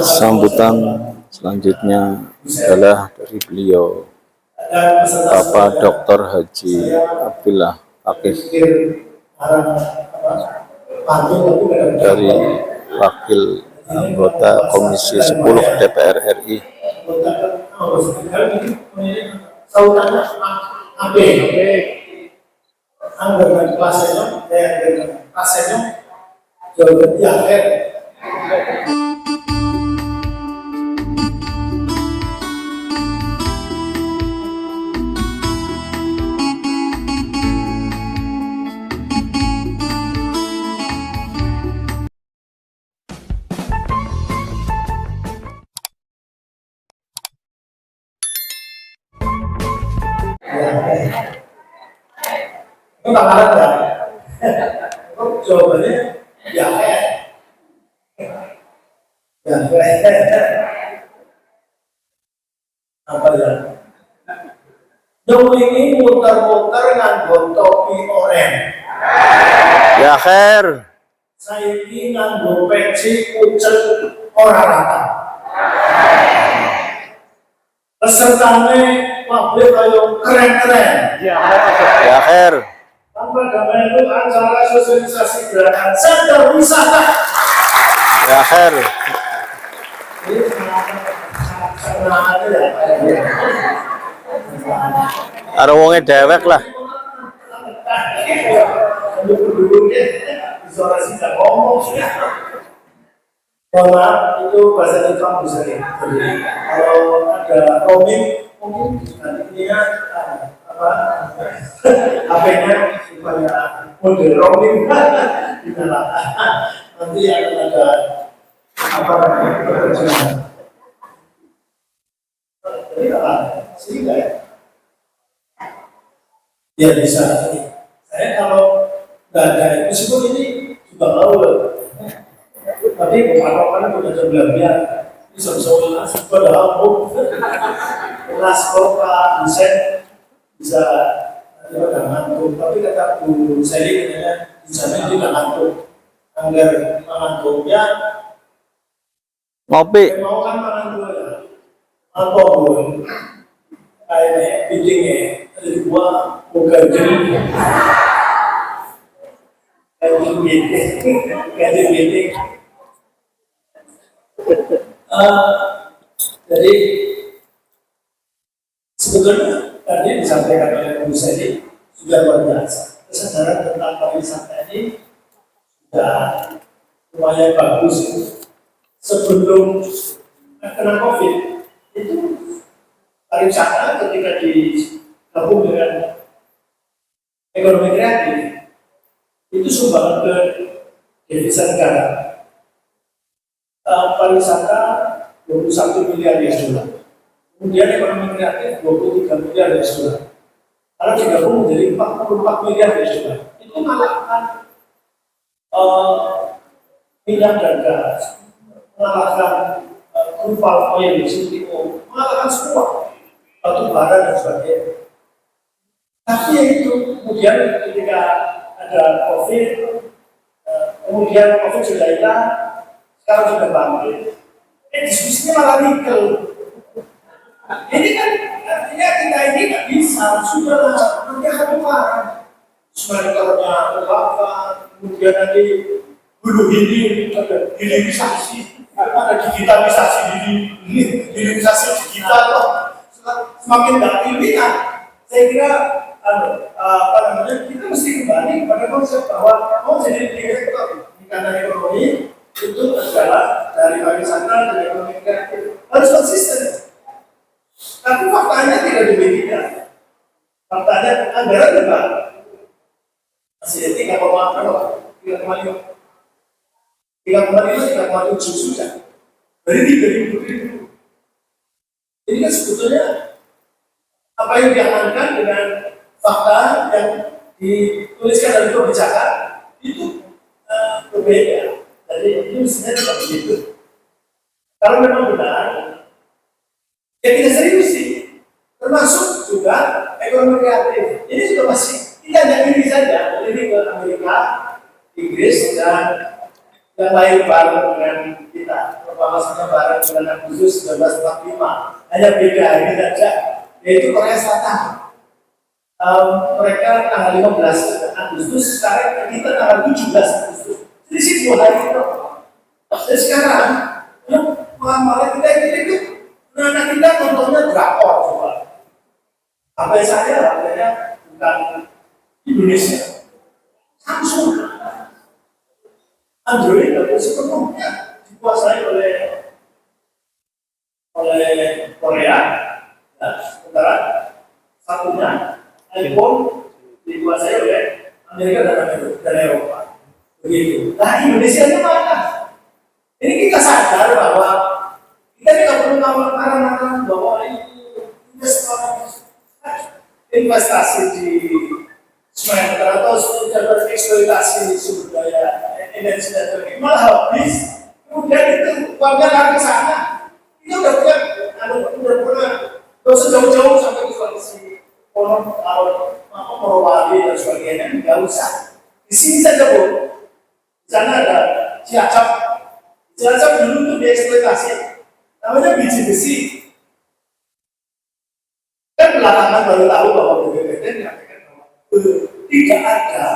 Sambutan selanjutnya adalah dari beliau, Bapak Dr. Haji Abdullah Fakih, dari Wakil Anggota Komisi 10 DPR RI. Itu tak ada. Jawabannya ya. Apa ya? Jauh ini muter-muter nganggo topi oranye. Ya khair. Saiki nganggo peci kucel ora rata. Pesertane pabrik kayo keren-keren. Ya khair. Tanpa damai itu acara sosialisasi gerakan sektor wisata. Ya khair. Ada wongnya dewek lah. Itu bahasa Jepang bisa ya. Kalau ada roaming mungkin nantinya apa HP-nya supaya mode roaming nanti akan ada apa pekerjaan. Jadi apa? Sehingga ya bisa. Saya kalau nggak ada meskipun ini juga mau, tapi bukan udah jam-jamnya bisa soal padahal kelas kota bisa ada ngantuk, tapi kata Bu Sally katanya di sana juga ngantuk. Anggar ngantuknya Ngopi. mau kan makan dulu ya, apa Bu? Kayak meetingnya ada dua ganjil, ganjil meeting. Jadi sebetulnya tadi disampaikan oleh Bu Sally sudah luar biasa. Kesadaran tentang pariwisata ini sudah lumayan bagus. Sebelum kena COVID itu pariwisata ketika digabung dengan ekonomi kreatif itu sumbangan ke devisa negara. Pariwisata 21 miliar US dollar. Kemudian ekonomi kreatif 23 miliar US dollar. Kalau digabung menjadi 44 miliar US dollar. Itu mengalahkan minyak dan gas, mengalahkan crude oil, CPO, mengalahkan semua batu bara dan sebagainya. Tapi itu kemudian ketika ada COVID, kemudian COVID sudah hilang, sekarang sudah bangkit, diskusinya malah nikel. Ini kan artinya kita ini nggak bisa, sudah nanti akan kemarin. Smelternya terbakar, kemudian nanti hulu hilir, ada hilirisasi, ada digitalisasi, hilirisasi digital loh. Semakin nggak ilmiah, saya kira apa namanya, kita mesti kembali pada konsep bahwa mau jadi direktur di kantor ekonomi itu adalah dari pariwisata, dari ekonomi kreatif harus konsisten. Tapi faktanya tidak demikian. Faktanya anggaran juga masih 3,5 3,7 sudah dari 3.000 triliun. Ini kan sebetulnya apa yang diamankan dengan fakta yang dituliskan dalam kebijakan itu berbeda. Jadi ini mestinya tidak begitu. Kalau memang benar, ya kita serius sih. Termasuk juga ekonomi kreatif. Ini juga masih tidak hanya ini saja, ini ke Amerika, Inggris dan yang lahir bareng dengan kita, proklamasinya bareng dengan Agustus 1945, hanya beda hari saja, yaitu Korea Selatan. Mereka tanggal 15 Agustus, sekarang kita tanggal 17 Agustus. Jadi sih 2 hari itu. Dan sekarang, malah kita itu, anak kita nontonnya drakor coba. Apa saya, bukan Indonesia, Samsung. Android itu sepenuhnya dikuasai oleh Korea. Nah, sementara satunya iPhone dikuasai oleh Amerika dan Eropa. Begitu. Nah, Indonesia itu mana? Ini kita sadar bahwa kita tidak perlu marah-marah bahwa ini investasi di smelter atau eksploitasi sumber daya energi dan sebagainya malah habis, kemudian itu uangnya lari ke sana. Itu udah punya sejauh-jauh sampai ke Sulawesi, Morowali dan sebagainya, nggak usah. Di sini saja Bu, di sana ada Cilacap. Cilacap dulu itu dieksploitasi, namanya biji besi. Kan belakangan baru tahu bahwa BPPT mengatakan bahwa tidak ada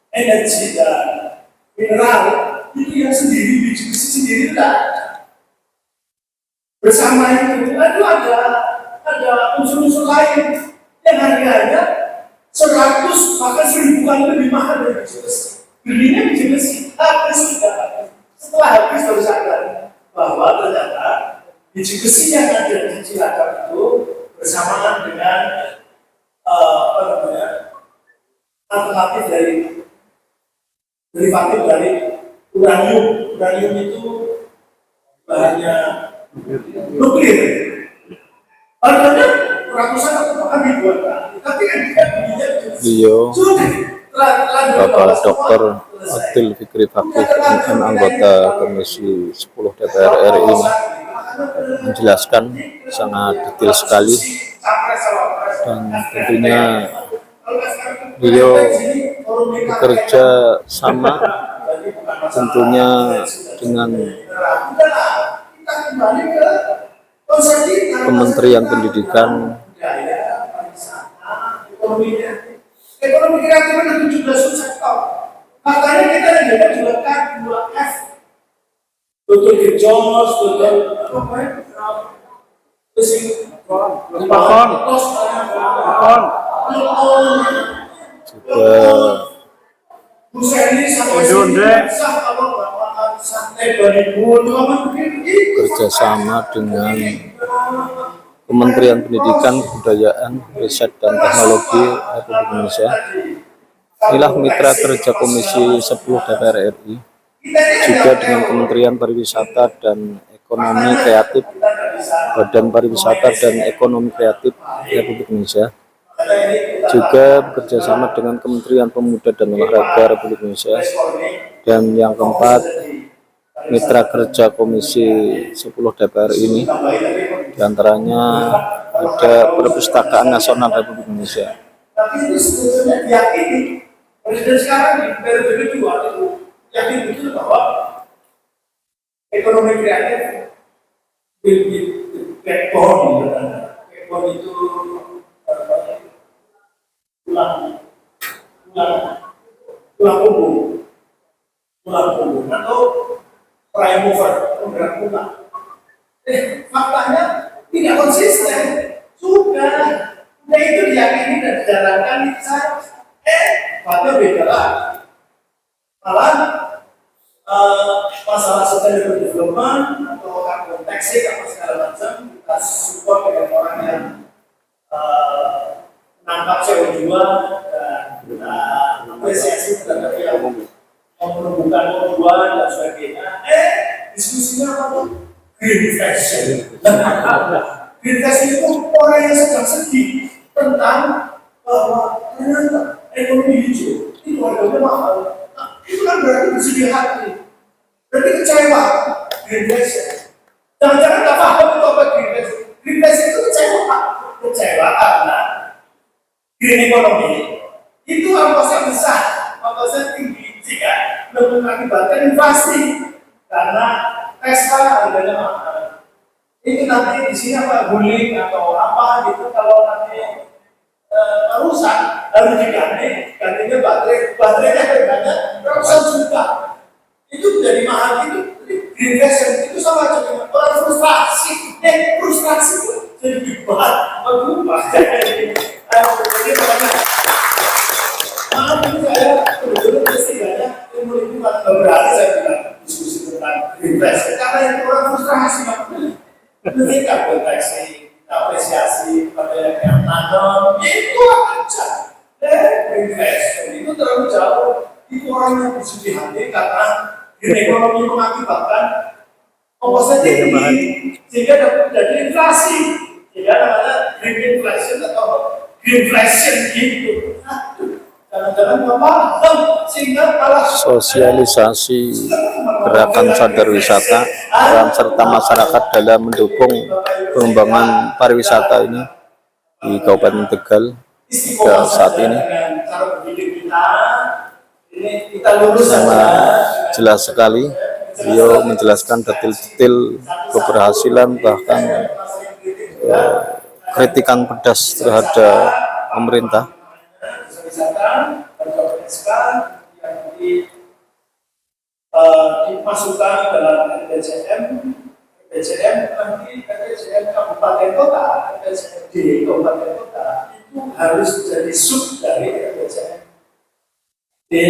energi dan mineral itu yang sendiri, biji besi sendiri tidak bersama itu ada unsur-unsur lain yang harganya 100 bahkan 1000 kali lebih mahal dari biji besi. Belinya biji besi habis sudah. Setelah habis baru sadar bahwa ternyata biji besi yang ada di Cilacap itu bersamaan dengan alternatif dari derivatif dari uranium. Uranium itu bahannya nuklir. Harganya ratusan atau bahkan ribuan kali. Tapi kan dia belinya Beliau Bapak Dr. Adil Fikri Fakih, anggota Komisi 10 DPR RI, menjelaskan sangat detail sekali, dan tentunya beliau bekerja sama tentunya dengan Kementerian Pendidikan. Ekonomi kreatif ada 17 sektor. Makanya kita ada juga kan 2F. Betul gejos, betul kerjasama dengan Kementerian Pendidikan, Kebudayaan, Riset dan Teknologi Republik Indonesia. Inilah mitra kerja Komisi 10 DPR RI, juga dengan Kementerian Pariwisata dan Ekonomi Kreatif, Badan Pariwisata dan Ekonomi Kreatif Republik Indonesia, juga bekerjasama dengan Kementerian Pemuda dan Olahraga Republik Indonesia, dan yang keempat, mitra kerja Komisi 10 DPR ini, diantaranya ada Perpustakaan Nasional Republik Indonesia. Tapi itu sebetulnya diyakini Presiden sekarang di periode kedua itu yakin betul bahwa ekonomi kreatif will be backbone itu tulang punggung atau prime mover, penggerak utang. Faktanya tidak konsisten. Sudah itu diyakini dan dijalankan itu saja. Faktanya beda lah. Malah masalah sustainable development atau carbon taxing apa segala macam kita support dengan orang yang menangkap CO2 dan kita apresiasi terhadap yang menumbuhkan O2 dan sebagainya. Diskusinya apa tuh? Green fashion. Green fashion itu orang yang sedang sedih tentang bahwa ternyata ekonomi hijau itu harganya mahal. Nah, itu kan berarti bersedih hati, berarti kecewa. Green fashion. Jangan-jangan tak paham itu apa green fashion. Green fashion itu kecewa karena green ekonomi itu ongkosnya besar, ongkosnya tinggi, sehingga mengakibatkan inflasi karena Tesla harganya mahal. Itu nanti di sini apa guling atau apa gitu kalau nanti rusak harus diganti, gantinya baterainya harganya ratusan juta. Itu menjadi mahal itu. Green fashion itu sama aja dengan orang frustrasi itu jadi dibuat berubah. Jadi makanya maaf ini saya betul-betul setidaknya ilmu lingkungan berarti saya bilang diskusi tentang green fashion karena itu orang frustrasi mereka proteksi apresiasi pada yang nanam itu aja green fashion itu terlalu jauh itu orang yang bersedih hati karena ekonomi mengakibatkan ongkosnya tinggi sehingga terjadi inflasi sehingga namanya green inflation atau greenflation gitu. Jangan-jangan paham sehingga malah Sosialisasi gerakan sadar wisata peran serta masyarakat dalam mendukung pengembangan pariwisata ini di Kabupaten Tegal hingga saat ini sangat jelas sekali. Beliau menjelaskan detail-detail keberhasilan bahkan kritikan pedas terhadap pemerintah. Dimasukkan dalam RPJM nanti RPJM kabupaten kota, RPJMD kabupaten kota itu harus jadi sub dari RPJM di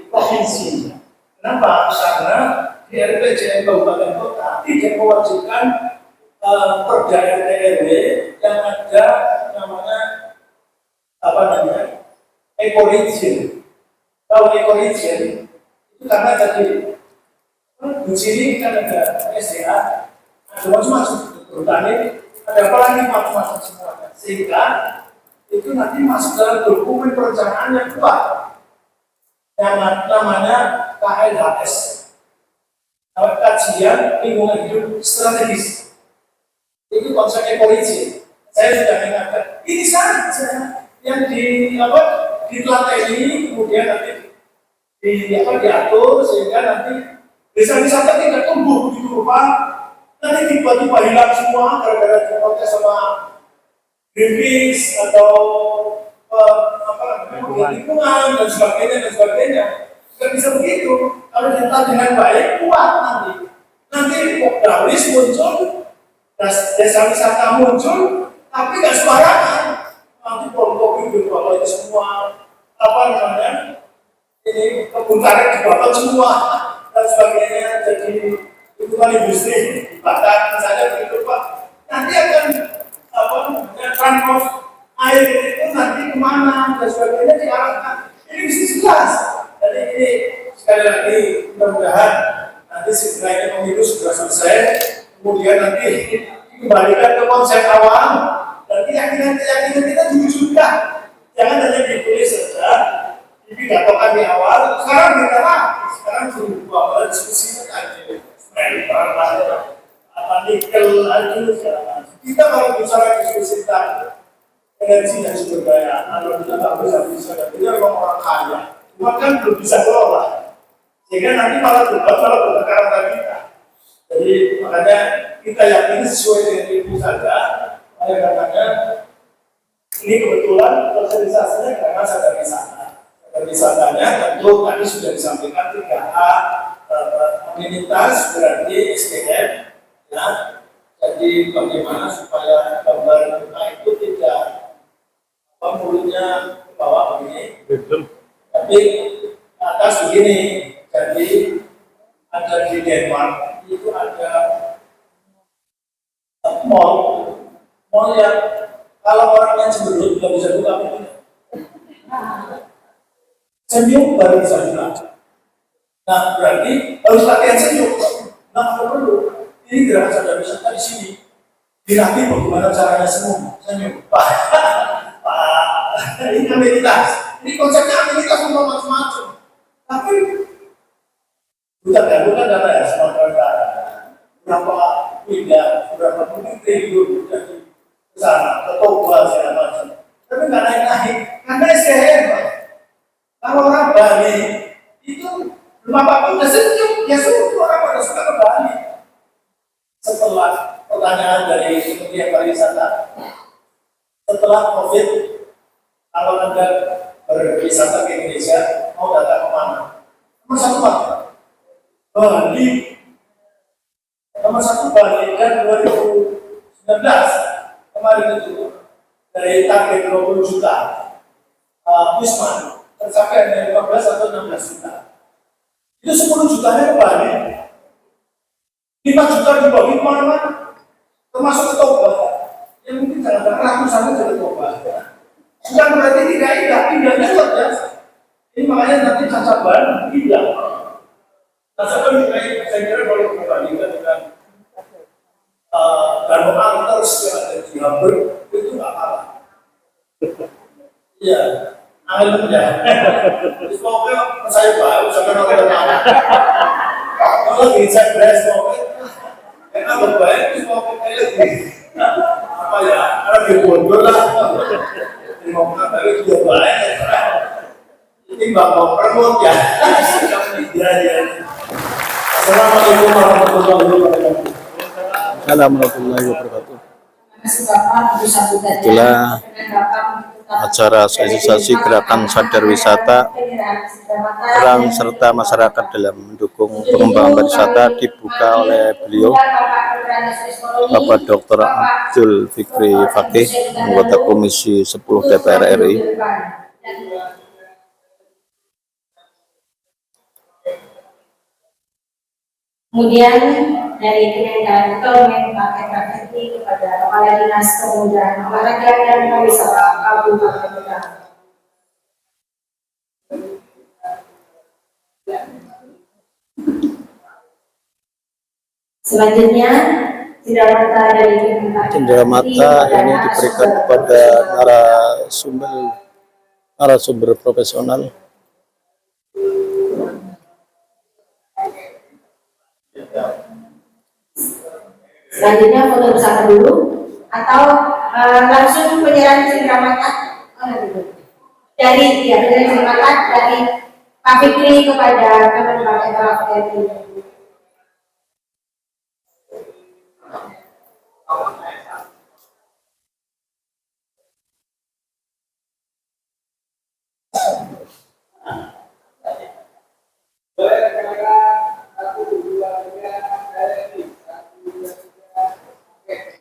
provinsi. Kenapa? Karena di RPJM kabupaten kota tidak mewajibkan perda RT RW yang ada namanya ecoregion. Kalau ecoregion itu karena tadi di sini kan ada SDA, ada macam-macam bertani, ada apa lagi macam-macam semuanya. Sehingga itu nanti masuk dalam dokumen perencanaan yang kuat yang namanya KLHS, kajian lingkungan hidup strategis. Itu konsep ecoregion. Saya sudah ingatkan ini saja yang ditelatengi kemudian nanti diatur sehingga nanti desa wisata tidak tumbuh begitu rupa nanti tiba-tiba hilang semua gara-gara diprotes sama Greenpeace atau lingkungan dan sebagainya tidak bisa begitu. Kalau kita dengan baik kuat nanti Popdawis muncul, desa wisata muncul, tapi nggak sembarangan. Nanti pondok itu kalau itu semua ini kebun karet dibakar semua dan sebagainya, jadi itu kan industri dibakar misalnya begitu Pak. Nanti akan runoff air itu nanti kemana dan sebagainya diarahkan. Ini bisnis jelas. Jadi ini sekali lagi mudah-mudahan nanti segera pemilu sudah selesai, kemudian nanti dikembalikan ke konsep awal dan keyakinan kita diwujudkan. Jangan hanya ditulis saja, dipidatokan di awal. Sekarang kita sekarang berubah diskusi tentang nikel itu segala. Kita kalau bicara diskusi tentang energi dan sumber daya, kalau kita nggak bisa dia orang kaya, cuma kan belum bisa kelola, sehingga nanti malah bertengkar antara kita. Jadi makanya kita yakini sesuai dengan ilmu saja. Makanya ini kebetulan sosialisasinya karena sadar wisata. Sadar wisatanya tentu tadi sudah disampaikan 3A, komunitas berarti SDM, ya. Jadi bagaimana supaya gambar kita itu tidak mulutnya ke bawah begini, tapi atas begini. Jadi ada di Denmark itu ada mall yang kalau orangnya cemberut nggak bisa buka pintunya, senyum baru bisa buka. Nah berarti harus latihan senyum. Nah kalau perlu ini gerakan sadar wisata di sini dilatih bagaimana caranya senyum. Pak, ini amenitas. Ini konsepnya amenitas untuk macam-macam. Tapi bukan data ya sementara berapa pindah, berapa triliun dari sana ke Toba segala macam. Tapi nggak naik karena SDM. Kalau orang Bali itu Rumah Bapak udah senyum, ya sudah orang pada suka kembali. Setelah pertanyaan dari Kementerian Pariwisata, setelah COVID, kalau Anda berwisata ke Indonesia, mau datang kemana? Nomor satu Pak, Bali. Nomor satu Bali dan 2019 kemarin itu dari target 20 juta Wisman tercapai hanya 15 atau 16 juta. Itu 10 jutanya ke Bali, 5 juta dibagi kemana-mana, termasuk ke Toba. Ya mungkin jangan-jangan ratusan dari Toba. Sudah berarti tidak indah, indahnya luar biasa. Ini makanya nanti Cacaban indah. Cacaban juga saya kira kalau dibandingkan dengan Danau Anters yang ada di Hamburg itu nggak kalah. Iya, angin ya. Terus pokoknya saya baru sampai orang tahu. Kalau di Cebres pokoknya, karena berbaik terus pokoknya lagi apa ya? Karena di Bogor lah. Di Bogor tapi juga baik. Ini bapak promote ya. Ya. Assalamualaikum warahmatullahi wabarakatuh. Assalamualaikum wabarakatuh. Itulah acara sosialisasi gerakan sadar wisata peran serta masyarakat dalam mendukung pengembangan pariwisata dibuka oleh beliau Bapak Dr. Abdul Fikri Fakih, anggota Komisi 10 DPR RI. Kemudian dari Kementerian Pakai Praktik kepada Kepala Dinas Kepemudaan Olahraga dan Pariwisata Kabupaten Bekasi. Selanjutnya cenderamata dari Cenderamata ini diberikan kepada narasumber profesional. Selanjutnya foto bersama dulu atau langsung penyerahan cenderamata dari penyerahan cenderamata dari Pak Fikri kepada Kementerian Pakai Praktik.